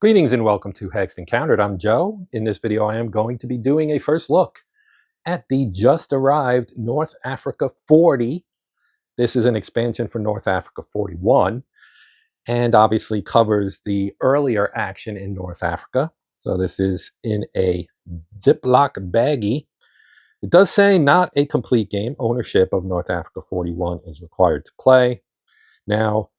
Greetings and welcome to Hexed and Countered. I'm Joe. In this video, I am going to be doing a first look at the just arrived North Africa 40. This is an expansion for North Africa 41 and obviously covers the earlier action in North Africa. So this is in a Ziploc baggie. It does say not a complete game. Ownership of North Africa 41 is required to play. Now,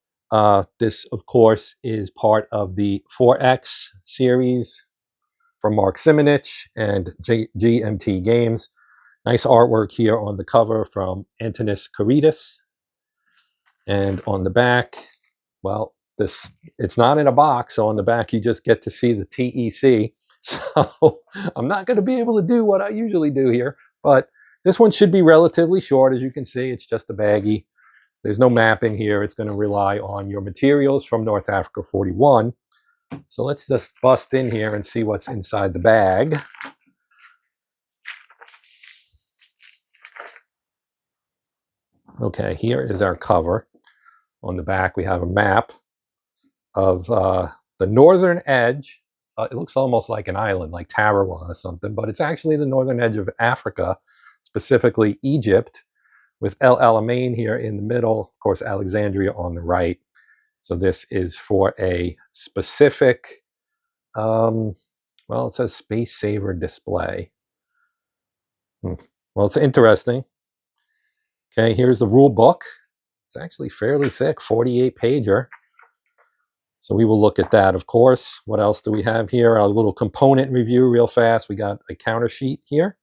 this, of course, is part of the 4X series from Mark Simonich and GMT Games. Nice artwork here on the cover from Antonis Karidis. And on the back, well, it's not in a box, so on the back you just get to see the TEC. So I'm not going to be able to do what I usually do here, but this one should be relatively short. As you can see, it's just a baggie. There's no mapping here. It's going to rely on your materials from North Africa 41. So let's just bust in here and see what's inside the bag. Okay, here is our cover. On the back, we have a map of the northern edge. It looks almost like an island, like Tarawa or something, but it's actually the northern edge of Africa, specifically Egypt, with El Alamein here in the middle, of course, Alexandria on the right. So this is for a specific, well, it says Space Saver display. Well, it's interesting. Okay, here's the rule book. It's actually fairly thick, 48-pager. So we will look at that, of course. What else do we have here? A little component review real fast. We got a counter sheet here.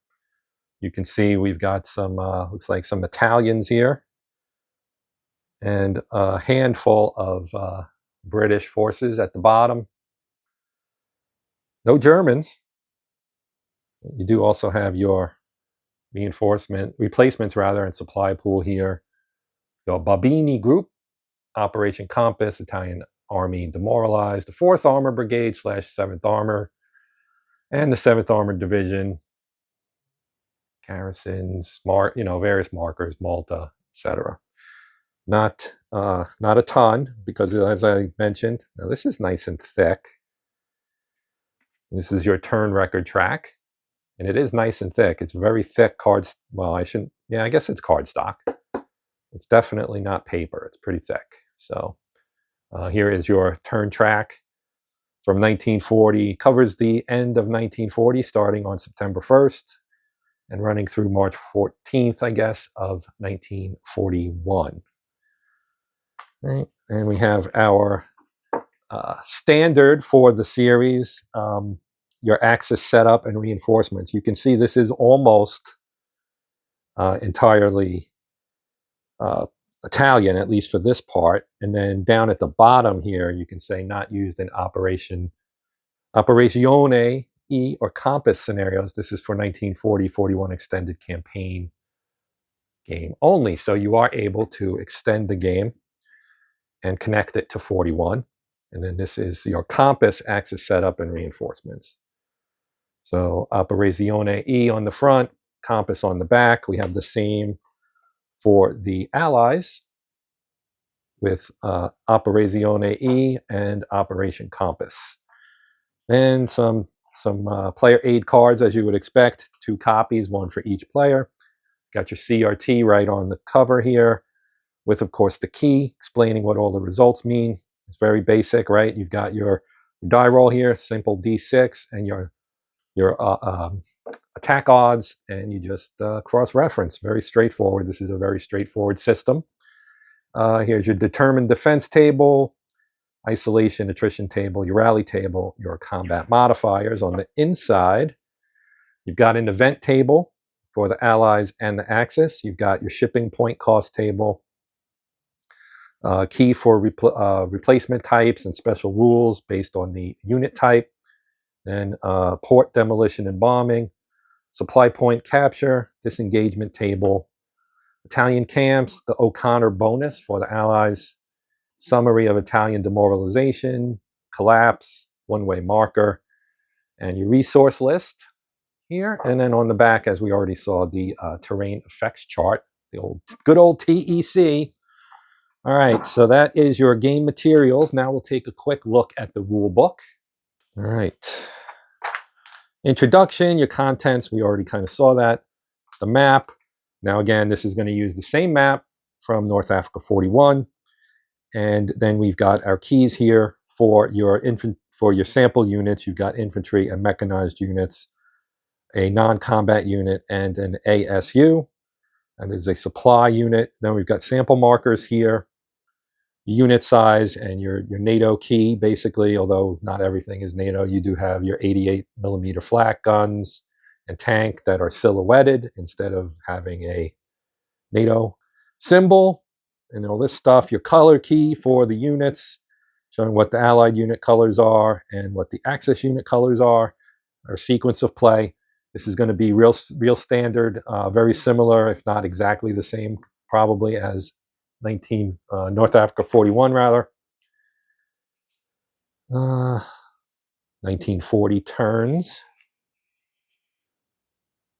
You can see we've got some, looks like some Italians here, and a handful of British forces at the bottom. No Germans. You do also have your replacements rather, and supply pool here. Your Babini Group, Operation Compass, Italian Army demoralized, the 4th Armor Brigade / 7th Armor, and the 7th Armored Division. Garrisons, various markers, Malta, etc. Not a ton, because as I mentioned, now this is nice and thick. This is your turn record track, and it is nice and thick. It's very thick cards. Well, I guess it's cardstock. It's definitely not paper. It's pretty thick. So here is your turn track from 1940. Covers the end of 1940, starting on September 1st. And running through March 14th, I guess, of 1941. Right. And we have our standard for the series, your axis setup and reinforcements. You can see this is almost entirely Italian, at least for this part. And then down at the bottom here, you can say not used in Operazione E or Compass scenarios. This is for 1940-41 extended campaign game only. So you are able to extend the game and connect it to 41. And then this is your Compass axis setup and reinforcements. So Operazione E on the front, Compass on the back. We have the same for the Allies with Operazione E and Operation Compass. And some player aid cards, as you would expect, 2 copies, 1 for each player. Got your CRT right on the cover here, with, of course, the key explaining what all the results mean. It's very basic, right? You've got your die roll here, simple D6, and your attack odds, and you just cross-reference. Very straightforward. This is a very straightforward system. Here's your determined defense table, isolation, attrition table, your rally table, your combat modifiers. On the inside, you've got an event table for the Allies and the Axis. You've got your shipping point cost table, key for replacement types and special rules based on the unit type, then port demolition and bombing, supply point capture, disengagement table, Italian camps, the O'Connor bonus for the Allies, summary of Italian demoralization, collapse, one-way marker, and your resource list here. And then on the back, as we already saw, the terrain effects chart, the good old TEC. All right, so that is your game materials. Now we'll take a quick look at the rule book. All right. Introduction, your contents, we already kind of saw that. The map. Now again, this is going to use the same map from North Africa 41. And then we've got our keys here for your sample units. You've got infantry and mechanized units, a non-combat unit, and an ASU. And there's a supply unit. Then we've got sample markers here, unit size, and your NATO key, basically, although not everything is NATO. You do have your 88mm flak guns and tank that are silhouetted instead of having a NATO symbol, and all this stuff. Your color key for the units, showing what the Allied unit colors are and what the Axis unit colors are. Our sequence of play. This is going to be real standard, very similar, if not exactly the same, probably as North Africa 41 rather. 1940 turns.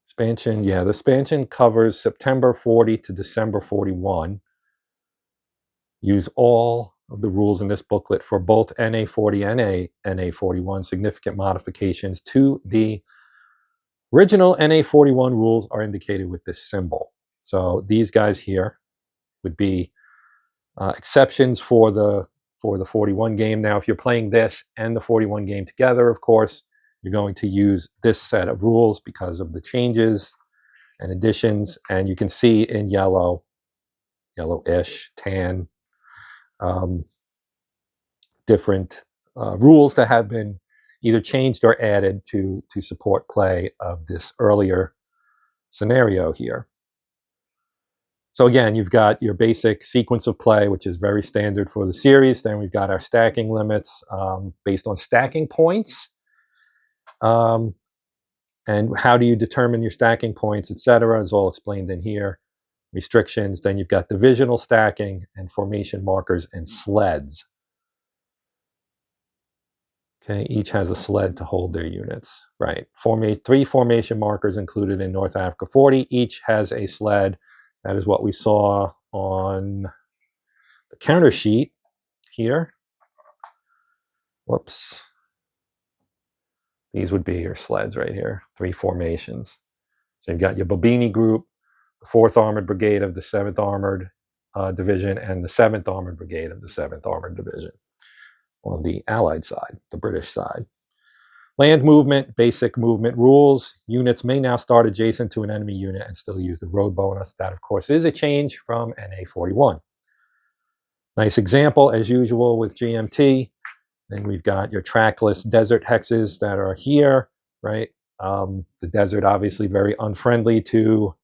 Expansion, yeah, the expansion covers September 40 to December 41. Use all of the rules in this booklet for both NA40 and NA41. Significant modifications to the original NA41 rules are indicated with this symbol. So these guys here would be exceptions for the 41 game. Now, if you're playing this and the 41 game together, of course, you're going to use this set of rules because of the changes and additions. And you can see in yellow, yellowish, tan, different rules that have been either changed or added to support play of this earlier scenario here. So again, you've got your basic sequence of play, which is very standard for the series. Then we've got our stacking limits based on stacking points. And how do you determine your stacking points, etc., is all explained in here. Restrictions. Then you've got divisional stacking and formation markers and sleds. Okay, each has a sled to hold their units. Right. 3 formation markers included in North Africa 40. Each has a sled. That is what we saw on the counter sheet here. Whoops. These would be your sleds right here, 3 formations. So you've got your Bobini group, the 4th Armored Brigade of the 7th Armored Division, and the 7th Armored Brigade of the 7th Armored Division on the Allied side, the British side. Land movement, basic movement rules. Units may now start adjacent to an enemy unit and still use the road bonus. That, of course, is a change from NA41. Nice example, as usual, with GMT. Then we've got your trackless desert hexes that are here, right? The desert, obviously, very unfriendly to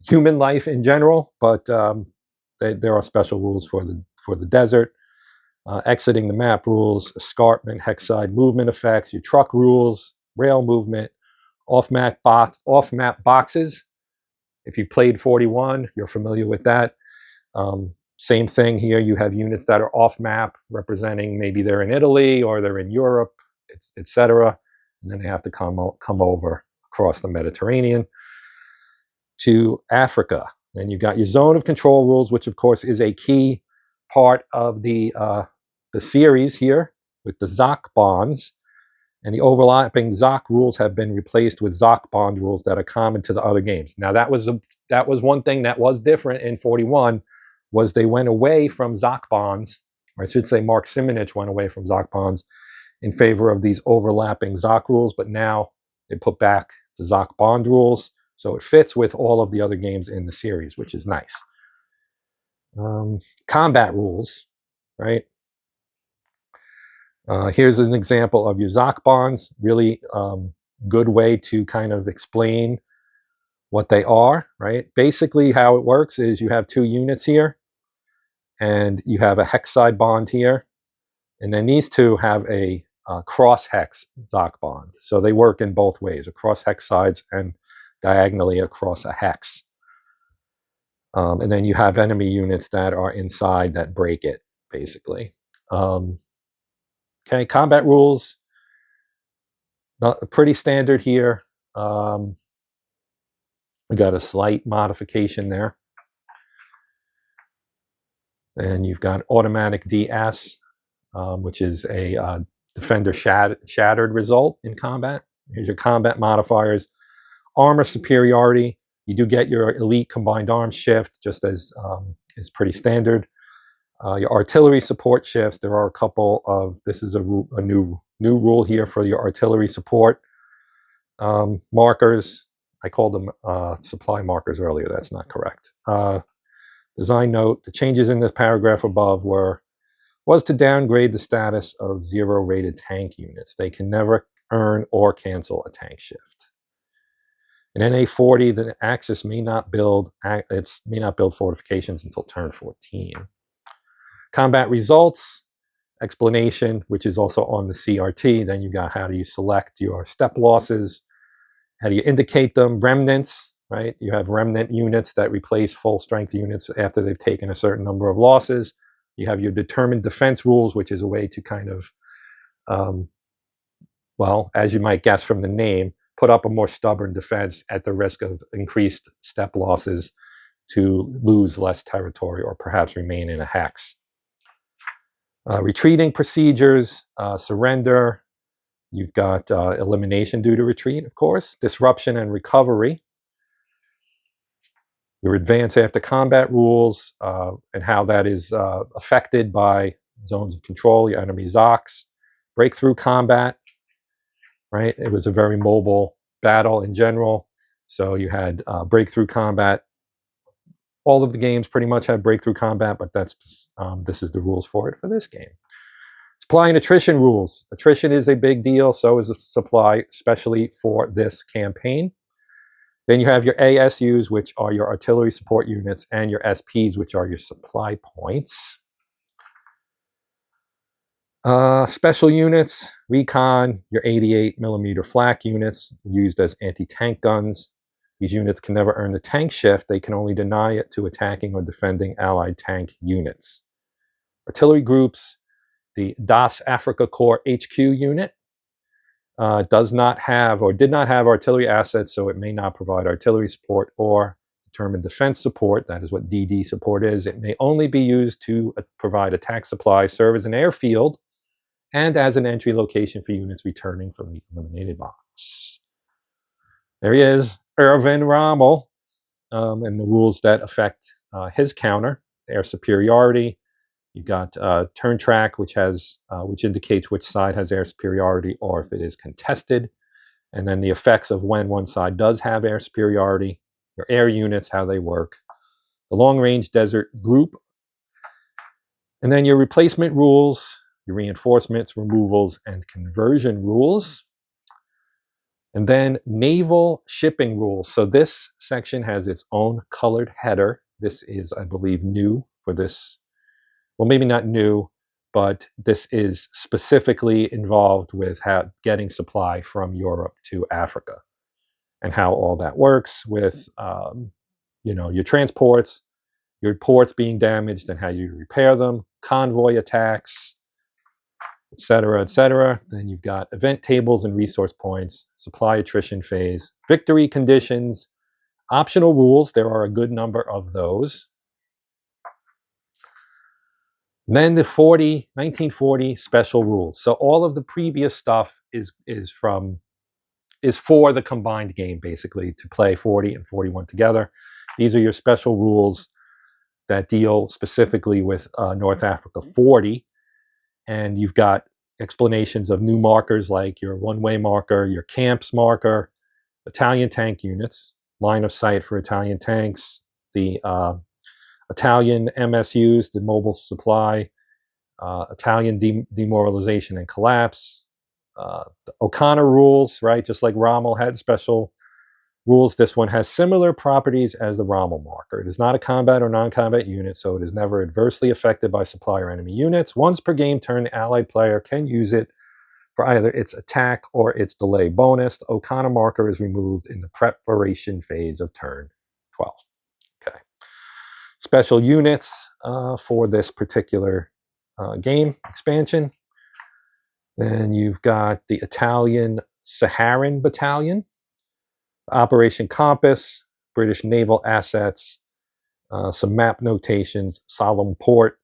human life in general, but there are special rules for the desert. Exiting the map rules, escarpment, hex side movement effects, your truck rules, rail movement, off-map boxes. If you played 41, you're familiar with that. Same thing here. You have units that are off-map, representing maybe they're in Italy or they're in Europe, etc. And then they have to come over across the Mediterranean to Africa. Then you've got your zone of control rules, which of course is a key part of the series here with the ZOC bonds, and the overlapping ZOC rules have been replaced with ZOC bond rules that are common to the other games. Now that was one thing that was different in 41, was they went away from ZOC bonds, or I should say Mark Simonich went away from ZOC bonds in favor of these overlapping ZOC rules, but now they put back the ZOC bond rules, so it fits with all of the other games in the series, which is nice. Combat rules, right? Here's an example of your ZOC bonds. Really good way to kind of explain what they are, right? Basically, how it works is you have 2 units here, and you have a hex side bond here, and then these 2 have a cross-hex ZOC bond. So they work in both ways, across hex sides and diagonally across a hex. And then you have enemy units that are inside that break it, basically. Okay, combat rules, pretty standard here. We got a slight modification there. And you've got automatic DS, which is a defender shattered result in combat. Here's your combat modifiers. Armor superiority. You do get your elite combined arms shift, just as is pretty standard. Your artillery support shifts. There are a couple of, this is a new rule here for your artillery support markers. I called them supply markers earlier. That's not correct. Design note, the changes in this paragraph above was to downgrade the status of 0 rated tank units. They can never earn or cancel a tank shift. In NA40, the Axis may not build fortifications until turn 14. Combat results, explanation, which is also on the CRT. Then you got how do you select your step losses, how do you indicate them, remnants, right? You have remnant units that replace full strength units after they've taken a certain number of losses. You have your determined defense rules, which is a way to kind of, well, as you might guess from the name, put up a more stubborn defense at the risk of increased step losses to lose less territory or perhaps remain in a hex. Retreating procedures, surrender. You've got elimination due to retreat, of course, disruption and recovery. Your advance after combat rules and how that is affected by zones of control, your enemy ZOCs. Breakthrough combat, right? It was a very mobile battle in general. So you had breakthrough combat. All of the games pretty much have breakthrough combat, but that's this is the rules for it for this game. Supply and attrition rules. Attrition is a big deal, so is supply, especially for this campaign. Then you have your ASUs, which are your artillery support units, and your SPs, which are your supply points. Special units, recon, your 88 millimeter flak units used as anti-tank guns. These units can never earn the tank shift. They can only deny it to attacking or defending allied tank units. Artillery groups, the DAS Africa Corps HQ unit does not have or did not have artillery assets, so it may not provide artillery support or determined defense support. That is what DD support is. It may only be used to provide attack supply, serve as an airfield, and as an entry location for units returning from the eliminated box. There he is, Erwin Rommel, and the rules that affect his counter, air superiority. You've got turn track, which indicates which side has air superiority or if it is contested. And then the effects of when one side does have air superiority, your air units, how they work, the long-range desert group, and then your replacement rules, your reinforcements, removals, and conversion rules. And then naval shipping rules. So this section has its own colored header. This is, I believe, new for this. Well, maybe not new, but this is specifically involved with getting supply from Europe to Africa and how all that works with, your transports, your ports being damaged and how you repair them, convoy attacks, etc., etc. Then you've got event tables and resource points, supply attrition phase, victory conditions, optional rules. There are a good number of those. And then the 1940 special rules. So all of the previous stuff is for the combined game, basically, to play 40 and 41 together. These are your special rules that deal specifically with North Africa 40. And you've got explanations of new markers like your one-way marker, your camps marker, Italian tank units, line of sight for Italian tanks, the Italian MSUs, the mobile supply, Italian demoralization and collapse, the O'Connor rules, right? Just like Rommel had special rules, this one has similar properties as the Rommel marker. It is not a combat or non-combat unit, so it is never adversely affected by supply or enemy units. Once per game turn, the allied player can use it for either its attack or its delay bonus. The O'Connor marker is removed in the preparation phase of turn 12. Okay. Special units for this particular game expansion. Then you've got the Italian Saharan Battalion, Operation Compass, British naval assets, some map notations, solemn port,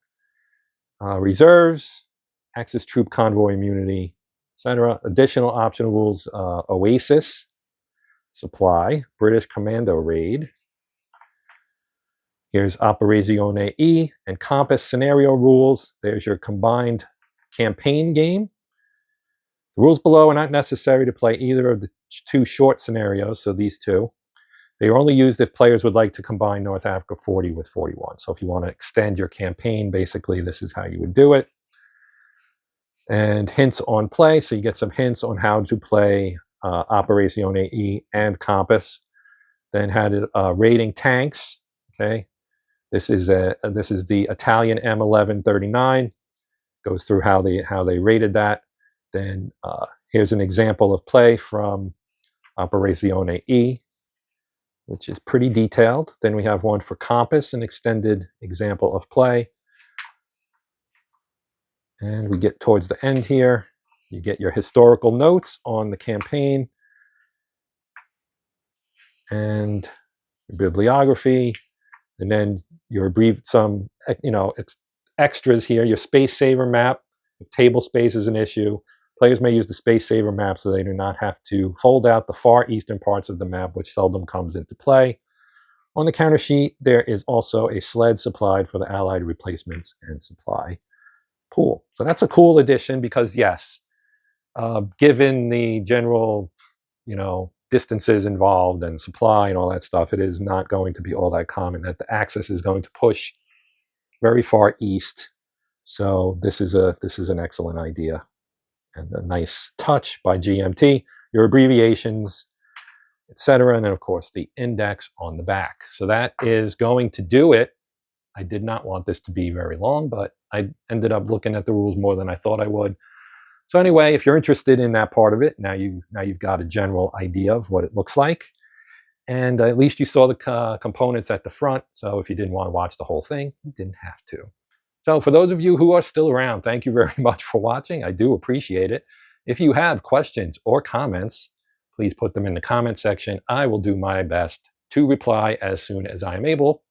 reserves, Axis troop convoy immunity, etc. Additional optional rules, Oasis, Supply, British Commando Raid. Here's Operazione E and Compass scenario rules. There's your combined campaign game. The rules below are not necessary to play either of the two short scenarios, so these two. They are only used if players would like to combine North Africa 40 with 41. So if you want to extend your campaign, basically this is how you would do it. And hints on play, so you get some hints on how to play Operazione E and Compass. Then had raiding tanks. Okay, this is the Italian M1139. Goes through how they rated that. Then here's an example of play from Operazione E, which is pretty detailed. Then we have one for Compass, an extended example of play. And we get towards the end here. You get your historical notes on the campaign and your bibliography, and then your some extras here. Your space saver map. If table space is an issue, players may use the space saver map so they do not have to fold out the far eastern parts of the map, which seldom comes into play. On the counter sheet, there is also a sled supplied for the Allied replacements and supply pool. So that's a cool addition because, yes, given the general, distances involved and supply and all that stuff, it is not going to be all that common that the Axis is going to push very far east. So this is an excellent idea and a nice touch by GMT. Your abbreviations, etc., and then of course the index on the back. So that is going to do it. I did not want this to be very long, but I ended up looking at the rules more than I thought I would. So anyway, if you're interested in that part of it, now you've got a general idea of what it looks like. And at least you saw the components at the front. So if you didn't want to watch the whole thing, you didn't have to. So for those of you who are still around, thank you very much for watching. I do appreciate it. If you have questions or comments, please put them in the comment section. I will do my best to reply as soon as I am able.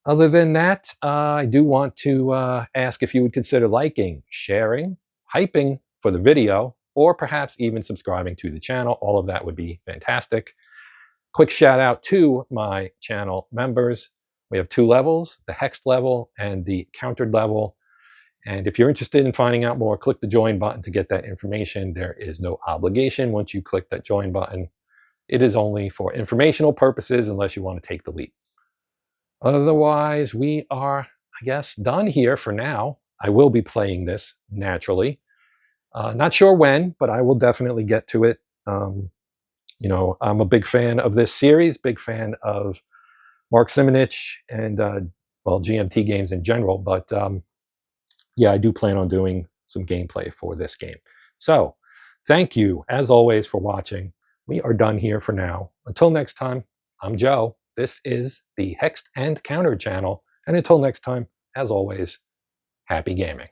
Other than that, I do want to ask if you would consider liking, sharing, hyping for the video, or perhaps even subscribing to the channel. All of that would be fantastic. Quick shout out to my channel members. We have two levels, the Hexed level and the Countered level. And if you're interested in finding out more, click the join button to get that information. There is no obligation once you click that join button. It is only for informational purposes unless you want to take the leap. Otherwise, we are, I guess, done here for now. I will be playing this naturally. Not sure when, but I will definitely get to it. I'm a big fan of this series, big fan of Mark Simonich and, GMT games in general. But yeah, I do plan on doing some gameplay for this game. So thank you, as always, for watching. We are done here for now. Until next time, I'm Joe. This is the Hexed and Countered channel. And until next time, as always, happy gaming.